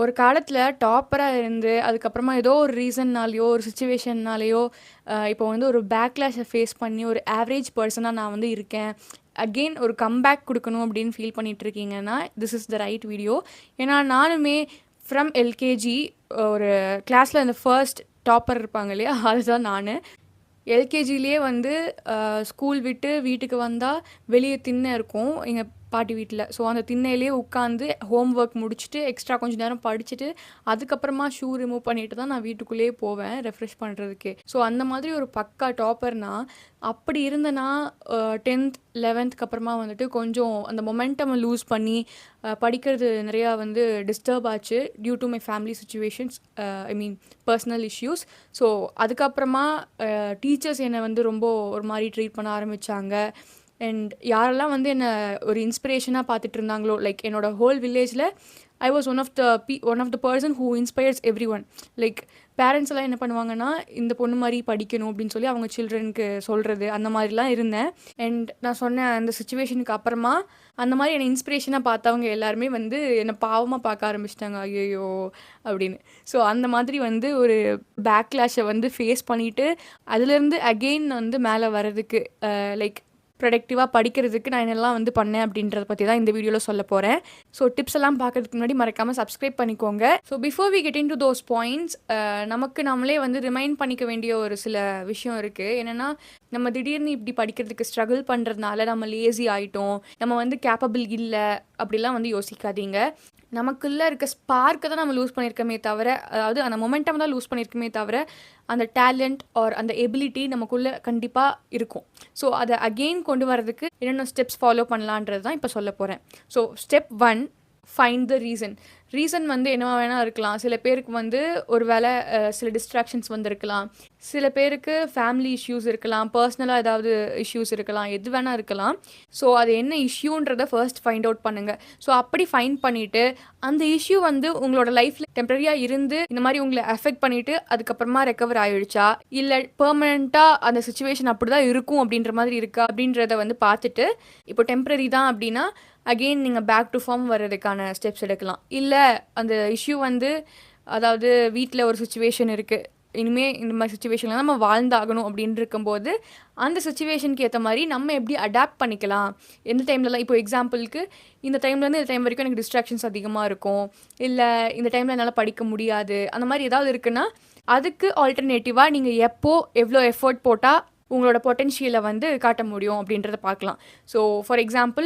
ஒரு காலத்துல டாப்பரா இருந்து, அதுக்கப்புறமா ஏதோ ஒரு ரீசன்னாலயோ, ஒரு சிச்சுவேஷன்னாலயோ, இப்போ வந்து ஒரு பேக்லாஷ ஃபேஸ் பண்ணி ஒரு ஆவரேஜ் பெர்சனா நான் வந்து இருக்கேன். அகெயின் ஒரு கம்பேக் குடுக்கணும் அப்படின்னு ஃபீல் பண்ணிட்டுருக்கீங்கன்னா, this is the right video. ஏன்னா நானுமே ஃப்ரம் எல்கேஜி ஒரு கிளாஸ்ல அந்த ஃபர்ஸ்ட் டாப்பர் இருப்பாங்க இல்லையா? அதுதான் நானு. எல்கேஜிலேயே வந்து ஸ்கூல் விட்டு வீட்டுக்கு வந்தா வெளிய திண்ணை இருக்கும் எங்க பாட்டி வீட்ல. ஸோ அந்த திண்ணையிலேயே உட்காந்து ஹோம் ஒர்க் முடிச்சுட்டு, எக்ஸ்ட்ரா கொஞ்சம் நேரம் படிச்சுட்டு, அதுக்கப்புறமா ஷூ ரிமூவ் பண்ணிட்டு தான் நான் வீட்டுக்குள்ளேயே போவேன் ரெஃப்ரெஷ் பண்ணுறதுக்கே. ஸோ அந்த மாதிரி ஒரு பக்கா டாப்பர்னா, அப்படி இருந்தேன்னா 10th 11th அப்புறமா வந்துட்டு கொஞ்சம் அந்த மொமெண்டம் லூஸ் பண்ணி படிக்கிறது நிறையா வந்து டிஸ்டர்ப் ஆச்சு due to my family situations, I mean personal issues. So அதுக்கப்புறமா டீச்சர்ஸ் என்னை வந்து ரொம்ப ஒரு மாதிரி ட்ரீட் பண்ண ஆரம்பித்தாங்க. அண்ட் யாரெல்லாம் வந்து என்னை ஒரு இன்ஸ்பிரேஷனாக பார்த்துட்டு இருந்தாங்களோ, லைக் என்னோட ஹோல் வில்லேஜில் I was one of the person who inspires everyone. Like parents எல்லாம் என்ன பண்ணுவாங்கன்னா, இந்த பொண்ணு மாதிரி படிக்கணும் அப்படின்னு சொல்லி அவங்க சில்ட்ரனுக்கு சொல்கிறது, அந்த மாதிரிலாம் இருந்தேன். அண்ட் நான் சொன்னேன் அந்த சுச்சுவேஷனுக்கு அப்புறமா அந்த மாதிரி என்னை இன்ஸ்பிரேஷனாக பார்த்தவங்க எல்லாருமே வந்து என்னை பாவமாக பார்க்க ஆரம்பிச்சிட்டாங்க, ஐயோ அப்படின்னு. ஸோ அந்த மாதிரி வந்து ஒரு பேக்லாஷை வந்து ஃபேஸ் பண்ணிவிட்டு அதுலேருந்து அகெயின் வந்து மேலே வர்றதுக்கு லைக் ப்ரொடக்டிவாக படிக்கிறதுக்கு நான் என்னெல்லாம் வந்து பண்ணேன் அப்படின்றத பற்றி தான் இந்த வீடியோவில் சொல்ல போகிறேன். ஸோ டிப்ஸ் எல்லாம் பார்க்கறதுக்கு முன்னாடி மறக்காமல் சப்ஸ்கிரைப் பண்ணிக்கோங்க. So before we get in to those points, நமக்கு நம்மளே வந்து ரிமைண்ட் பண்ணிக்க வேண்டிய ஒரு சில விஷயம் இருக்குது. என்னென்னா, நம்ம திடீர்னு இப்படி படிக்கிறதுக்கு ஸ்ட்ரகிள் பண்ணுறதுனால நம்ம லேசி ஆகிட்டோம், நம்ம வந்து கேப்பபிள் இல்லை அப்படிலாம் வந்து யோசிக்காதீங்க. நமக்குள்ளே இருக்க ஸ்பார்க்கை தான் நம்ம லூஸ் பண்ணியிருக்கோமே தவிர, அதாவது அந்த மொமெண்டம் தான் லூஸ் பண்ணியிருக்கோமே தவிர, அந்த டேலண்ட் ஆர் அந்த எபிலிட்டி நமக்குள்ளே கண்டிப்பாக இருக்கும். ஸோ அதை அகெயின் கொண்டு வரதுக்கு என்னென்ன ஸ்டெப்ஸ் ஃபாலோ பண்ணலான்றது தான் இப்போ சொல்ல போகிறேன். So step 1, find the reason வந்து என்னவா வேணால் இருக்கலாம். சில பேருக்கு வந்து ஒரு வேளை சில டிஸ்ட்ராக்ஷன்ஸ் வந்து இருக்கலாம், சில பேருக்கு ஃபேமிலி இஷ்யூஸ் இருக்கலாம், பர்சனலாக ஏதாவது இஷ்யூஸ் இருக்கலாம், எது வேணால் இருக்கலாம். ஸோ அது என்ன இஷ்யூன்றதை ஃபர்ஸ்ட் ஃபைண்ட் அவுட் பண்ணுங்கள். ஸோ அப்படி ஃபைண்ட் பண்ணிவிட்டு அந்த இஷ்யூ வந்து உங்களோட லைஃப்பில் டெம்பரரியாக இருந்து இந்த மாதிரி உங்களை அஃபெக்ட் பண்ணிவிட்டு அதுக்கப்புறமா ரெக்கவர் ஆகிடுச்சா, இல்லை பெர்மனெண்ட்டாக அந்த சுச்சுவேஷன் அப்படி தான் இருக்கும் அப்படின்ற மாதிரி இருக்கா அப்படின்றத வந்து பார்த்துட்டு, இப்போ டெம்பரரி தான் அப்படின்னா அகெயின் நீங்கள் பேக் டு ஃபார்ம் வர்றதுக்கான ஸ்டெப்ஸ் எடுக்கலாம். இல்லை அந்த இஷ்யூ வந்து, அதாவது வீட்டில் ஒரு சுச்சுவேஷன் இருக்குது, இனிமேல் இந்த மாதிரி சுச்சுவேஷனில் நம்ம வாழ்ந்தாகணும் அப்படின்னு இருக்கும்போது அந்த சுச்சுவேஷனுக்கு ஏற்ற மாதிரி நம்ம எப்படி அடாப்ட் பண்ணிக்கலாம். எந்த டைம்லலாம், இப்போ எக்ஸாம்பிளுக்கு இந்த டைம்லேருந்து இந்த டைம் வரைக்கும் எனக்கு டிஸ்ட்ராக்ஷன்ஸ் அதிகமாக இருக்கும், இல்லை இந்த டைமில் என்னால் படிக்க முடியாது, அந்த மாதிரி ஏதாவது இருக்குன்னா அதுக்கு ஆல்டர்னேட்டிவாக நீங்கள் எப்போ எவ்வளோ எஃபர்ட் போட்டால் உங்களோட பொட்டென்ஷியலை வந்து காட்ட முடியும் அப்படின்றத பார்க்கலாம். ஸோ ஃபார் எக்ஸாம்பிள்,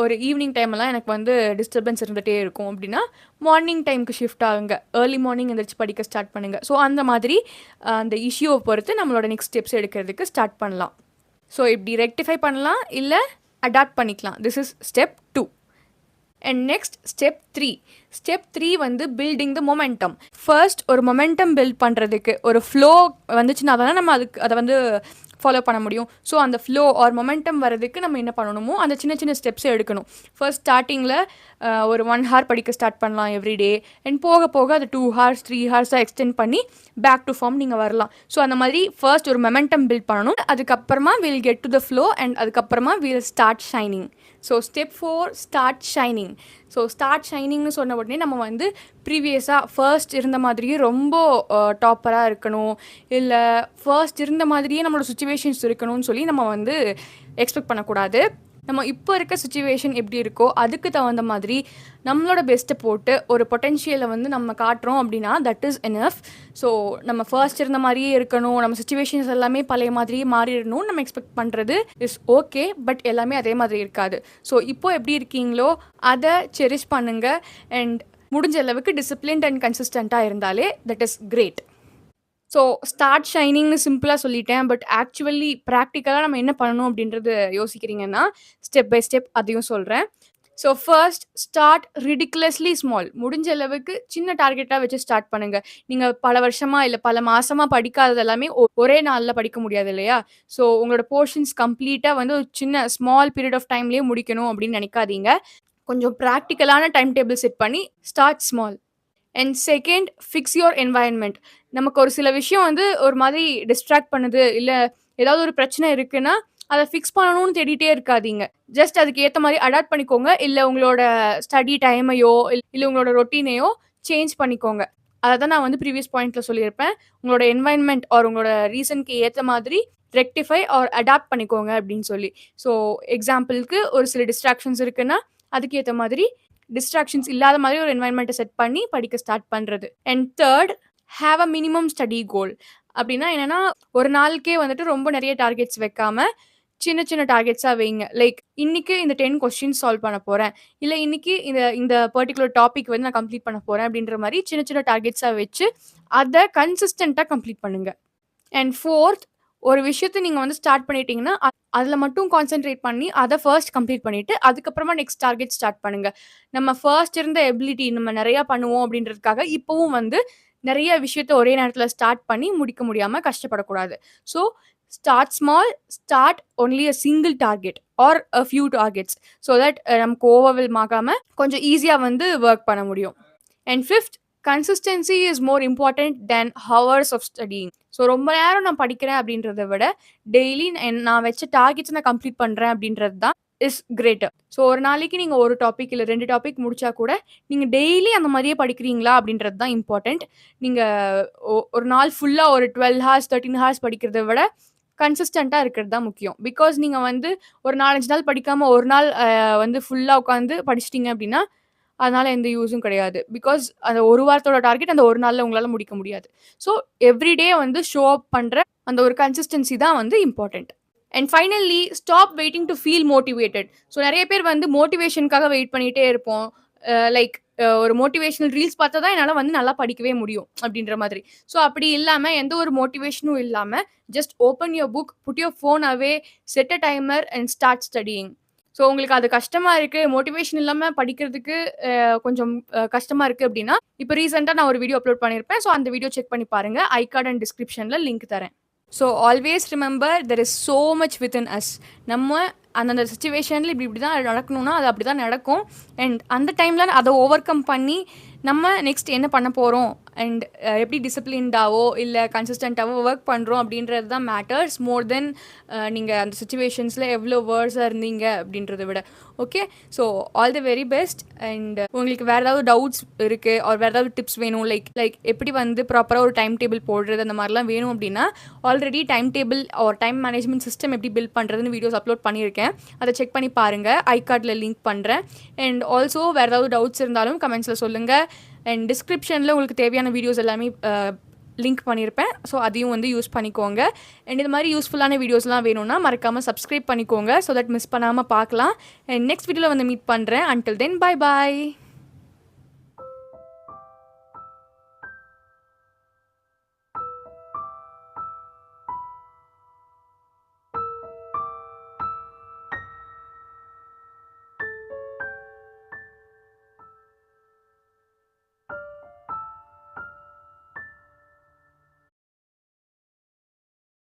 ஒரு ஈவினிங் டைமெல்லாம் எனக்கு வந்து டிஸ்டர்பன்ஸ் இருந்துகிட்டே இருக்கும் அப்படின்னா மார்னிங் டைமுக்கு ஷிஃப்ட் ஆகுங்க, ஏர்லி மார்னிங் எந்திரிச்சு படிக்க ஸ்டார்ட் பண்ணுங்கள். ஸோ அந்த மாதிரி அந்த இஷ்யூவை பொறுத்து நம்மளோட நெக்ஸ்ட் ஸ்டெப்ஸ் எடுக்கிறதுக்கு ஸ்டார்ட் பண்ணலாம். ஸோ இப்படி ரெக்டிஃபை பண்ணலாம், இல்லை அடாப்ட் பண்ணிக்கலாம். This is step 2. And next step 3 வந்து பில்டிங் த மொமெண்டம். ஃபர்ஸ்ட் ஒரு மொமெண்டம் பில்ட் பண்ணுறதுக்கு ஒரு ஃப்ளோ வந்துச்சுன்னா தானே நம்ம அதை வந்து ஃபாலோ பண்ண முடியும். ஸோ அந்த ஃப்ளோ ஆர் மொமெண்டம் வரதுக்கு நம்ம என்ன பண்ணணுமோ அந்த சின்ன சின்ன ஸ்டெப்ஸை எடுக்கணும். ஃபர்ஸ்ட் ஸ்டார்டிங்கில் ஒரு 1 hour படிக்க ஸ்டார்ட் பண்ணலாம் எவ்ரிடே. அண்ட் போக போக அது 2 hours 3 hours எக்ஸ்டெண்ட் பண்ணி பேக் டு ஃபார்ம் நீங்கள் வரலாம். ஸோ அந்த மாதிரி ஃபர்ஸ்ட் ஒரு மொமெண்டம் பில்ட் பண்ணணும், அதுக்கப்புறமா will get to the flow and அதுக்கப்புறமா will start shining. So step 4, start shining. So start ஷைனிங்னு சொன்ன உடனே நம்ம வந்து ப்ரீவியஸாக ஃபர்ஸ்ட் இருந்த மாதிரியே ரொம்ப டாப்பராக இருக்கணும், இல்லை ஃபர்ஸ்ட் இருந்த மாதிரியே நம்மளோட சுச்சுவேஷன்ஸ் இருக்கணும்னு சொல்லி நம்ம வந்து எக்ஸ்பெக்ட் பண்ணக்கூடாது. நம்ம இப்போ இருக்க சுச்சுவேஷன் எப்படி இருக்கோ அதுக்கு தகுந்த மாதிரி நம்மளோட பெஸ்ட்டை போட்டு ஒரு பொட்டென்ஷியலை வந்து நம்ம காட்டுறோம் அப்படின்னா தட் இஸ் எனஃப். ஸோ நம்ம ஃபர்ஸ்ட் இருந்த மாதிரியே இருக்கணும், நம்ம சுச்சுவேஷன்ஸ் எல்லாமே பழைய மாதிரியே மாறிடணும் நம்ம எக்ஸ்பெக்ட் பண்ணுறது இஸ் ஓகே, பட் எல்லாமே அதே மாதிரி இருக்காது. ஸோ இப்போ எப்படி இருக்கீங்களோ அதை செரிஷ் பண்ணுங்கள். அண்ட் முடிஞ்ச அளவுக்கு டிசிப்ளின்ட் அண்ட் கன்சிஸ்டண்ட்டாக இருந்தாலே that is great. So start ஷைனிங்னு சிம்பிளாக சொல்லிட்டேன், பட் ஆக்சுவலி ப்ராக்டிக்கலாக நம்ம என்ன பண்ணணும் அப்படின்றது யோசிக்கிறீங்கன்னா ஸ்டெப் பை ஸ்டெப் அதையும் சொல்கிறேன். So first start ridiculously small. முடிஞ்ச அளவுக்கு சின்ன டார்கெட்டாக வச்சு ஸ்டார்ட் பண்ணுங்கள். நீங்கள் பல வருஷமாக இல்லை பல மாதமாக படிக்காதது எல்லாமே ஒரே நாளில் படிக்க முடியாது இல்லையா? ஸோ உங்களோட போர்ஷன்ஸ் கம்ப்ளீட்டாக வந்து ஒரு சின்ன ஸ்மால் பீரியட் ஆஃப் டைம்லேயே முடிக்கணும் அப்படின்னு நினைக்காதீங்க. கொஞ்சம் ப்ராக்டிக்கலான டைம் டேபிள் செட் பண்ணி start small. And second, fix your environment. நமக்கு ஒரு சில விஷயம் வந்து ஒரு மாதிரி டிஸ்ட்ராக்ட் பண்ணுது, இல்லை ஏதாவது ஒரு பிரச்சனை இருக்குன்னா அதை ஃபிக்ஸ் பண்ணணும்னு தேடிட்டே இருக்காதீங்க. ஜஸ்ட் அதுக்கு ஏற்ற மாதிரி அடாப்ட் பண்ணிக்கோங்க. இல்லை உங்களோட ஸ்டடி டைமையோ இல்லை உங்களோட ரொட்டீனையோ சேஞ்ச் பண்ணிக்கோங்க. அத தான் நான் வந்து ப்ரீவியஸ் பாயிண்ட்ல சொல்லியிருப்பேன். உங்களோட என்வைரன்மென்ட் ஆர் உங்களோட ரீசன்க்கு ஏத்த மாதிரி ரெக்டிஃபை ஆர் அடாப்ட் பண்ணிக்கோங்க அப்படின்னு சொல்லி. ஸோ எக்ஸாம்பிள்க்கு ஒரு சில டிஸ்ட்ராக்ஷன்ஸ் இருக்குன்னா, அதுக்கு ஏத்த மாதிரி டிஸ்ட்ராக்ஷன்ஸ் இல்லாத மாதிரி ஒரு என்வைரன்மென்ட்ட செட் பண்ணி படிக்க ஸ்டார்ட் பண்றது. And 3 have a minimum study goal. அப்படின்னா என்னன்னா, ஒரு நாளுக்கே வந்துட்டு ரொம்ப நெறைய டார்கெட்ஸ் வைக்காம, சின்ன சின்ன டார்கெட்ஸா வைங்க. லைக் இன்னைக்கு இந்த 10 கொஸ்டின்ஸ் சால்வ் பண்ண போறேன். இல்ல இன்னைக்கு இந்த இந்த பர்ட்டிகுலர் டாபிக் வந்து நான் கம்ப்ளீட் பண்ண போறேன் அப்படின்ற மாரி சின்ன சின்ன டார்கெட்ஸா வச்சு, அத கன்சிஸ்டன்ட்டா கம்ப்ளீட் பண்ணுங்க. அண்ட் 4த் ஒரு விஷயத்த நீங்க வந்து ஸ்டார்ட் பண்ணிட்டீங்கன்னா, அதுல மட்டும் கான்சன்ட்ரேட் பண்ணி, அத ஃபர்ஸ்ட் கம்ப்ளீட் பண்ணிட்டு, அதுக்கப்புறமா நெக்ஸ்ட் டார்கெட் ஸ்டார்ட் பண்ணுங்க. நம்ம ஃபர்ஸ்ட் இருந்த எபிலிட்டி நம்ம நெறைய பண்ணுவோம் அப்படின்றதுக்காக, இப்பவும் வந்து நெறைய விஷயத்த ஒரே நேரத்துல ஸ்டார்ட் பண்ணி முடிக்க முடியாம கஷ்டப்படக்கூடாது. So start small, start only a single target or a few targets. So that நமக்கு ஓவர்வெல்ம் ஆகாம கொஞ்சம் ஈஸியா வந்து வொர்க் பண்ண முடியும். அண்ட் 5த் consistency is more important than hours of ஸ்டடியிங். ஸோ ரொம்ப நேரம் நான் படிக்கிறேன் அப்படின்றத விட, டெய்லி நான் வச்ச டார்கெட்ஸ நான் கம்ப்ளீட் பண்றேன் அப்படின்றது தான் இஸ் கிரேட்டர். ஸோ ஒரு நாளைக்கு நீங்க 1 டாபிக் இல்ல 2 டாபிக் முடிச்சா கூட, நீங்க டெய்லி அந்த மாரியே படிக்கிறீங்களா அப்படின்றது தான் இம்பார்ட்டன்ட். நீங்க ஒரு நாள் ஃபுல்லா ஒரு 12 ஹார்ஸ், 13 ஹார்ஸ் படிக்கிறத விட, கன்சிஸ்டன்ட்டா இருக்கிறது தான் முக்கியம். பிகாஸ் நீங்க வந்து ஒரு 4, 5 நாள் படிக்காம, ஒரு நாள் வந்து ஃபுல்லா உட்காந்து படிச்சுட்டீங்க அப்படின்னா, அதனால எந்த யூஸும் கிடையாது. பிகாஸ் அந்த ஒரு வாரத்தோட டார்கெட் அந்த ஒரு நாள்ல உங்களால முடிக்க முடியாது. ஸோ எவ்ரி டே வந்து ஷோ அப் பண்ற அந்த ஒரு கன்சிஸ்டன்சி தான் வந்து important. And finally stop waiting to feel motivated. So நெறைய பேர் வந்து மோட்டிவேஷனுக்காக வெயிட் பண்ணிட்டே இருப்போம். லைக் ஒரு மோட்டிவேஷனல் ரீல்ஸ் பார்த்தா தான் என்னால வந்து நல்லா படிக்கவே முடியும் அப்படின்ற மாதிரி. ஸோ அப்படி இல்லாம எந்த ஒரு மோட்டிவேஷனும் இல்லாம just open your book, put your phone away, set a timer and start studying. So உங்களுக்கு அது கஷ்டமா இருக்கு, மோட்டிவேஷன் இல்லாம படிக்கிறதுக்கு கொஞ்சம் கஷ்டமா இருக்கு அப்படின்னா, இப்போ ரீசென்ட்டா நான் ஒரு வீடியோ அப்லோட் பண்ணியிருப்பேன். ஸோ அந்த வீடியோ செக் பண்ணி பாருங்க. ஐ கார்ட் அண்ட் டிஸ்கிரிப்ஷன்ல லிங்க் தரேன். So always remember there is so much within us. நம்ம அந்தந்த சிச்சுவேஷனில் இப்படி இப்படி தான் நடக்கணும்னா அது அப்படி தான் நடக்கும். அண்ட் அந்த டைமில் அதை ஓவர் கம் பண்ணி நம்ம நெக்ஸ்ட் என்ன பண்ண போகிறோம் அண்ட் எப்படி டிசிப்ளின்டாவோ இல்லை கன்சிஸ்டண்ட்டாவோ ஒர்க் பண்ணுறோம் அப்படின்றது தான் மேட்டர்ஸ் மோர் தென் நீங்கள் அந்த சுச்சுவேஷன்ஸில் எவ்வளோ வேர்ஸாக இருந்தீங்க அப்படின்றத விட. Okay, so all the very best. And உங்களுக்கு வேறு ஏதாவது டவுட்ஸ் இருக்குது ஆர் வேறு ஏதாவது டிப்ஸ் வேணும், லைக் எப்படி வந்து ப்ராப்பராக ஒரு டைம் டேபிள் போடுறது அந்த மாதிரிலாம் வேணும் அப்படின்னா, already time table or time management system எப்படி பில்ட் பண்ணுறதுன்னு வீடியோஸ் அப்லோட் பண்ணியிருக்கேன். அதை செக் பண்ணி பாருங்கள். ஐ கார்டில் லிங்க் பண்ணுறேன். அண்ட் ஆல்சோ வேறு ஏதாவது டவுட்ஸ் இருந்தாலும் கமெண்ட்ஸில் சொல்லுங்கள். அண்ட் டிஸ்கிரிப்ஷனில் உங்களுக்கு தேவையான வீடியோஸ் எல்லாமே லிங்க் பண்ணியிருப்பேன். ஸோ அதையும் வந்து யூஸ் பண்ணிக்கோங்க. அண்ட் இது மாதிரி யூஸ்ஃபுல்லான வீடியோஸ்லாம் வேணும்னா மறக்காமல் சப்ஸ்கிரைப் பண்ணிக்கோங்க. ஸோ தட் மிஸ் பண்ணாமல் பார்க்கலாம். அண்ட் நெக்ஸ்ட் வீடியோவில் வந்து மீட் பண்ணுறேன். Until then bye bye.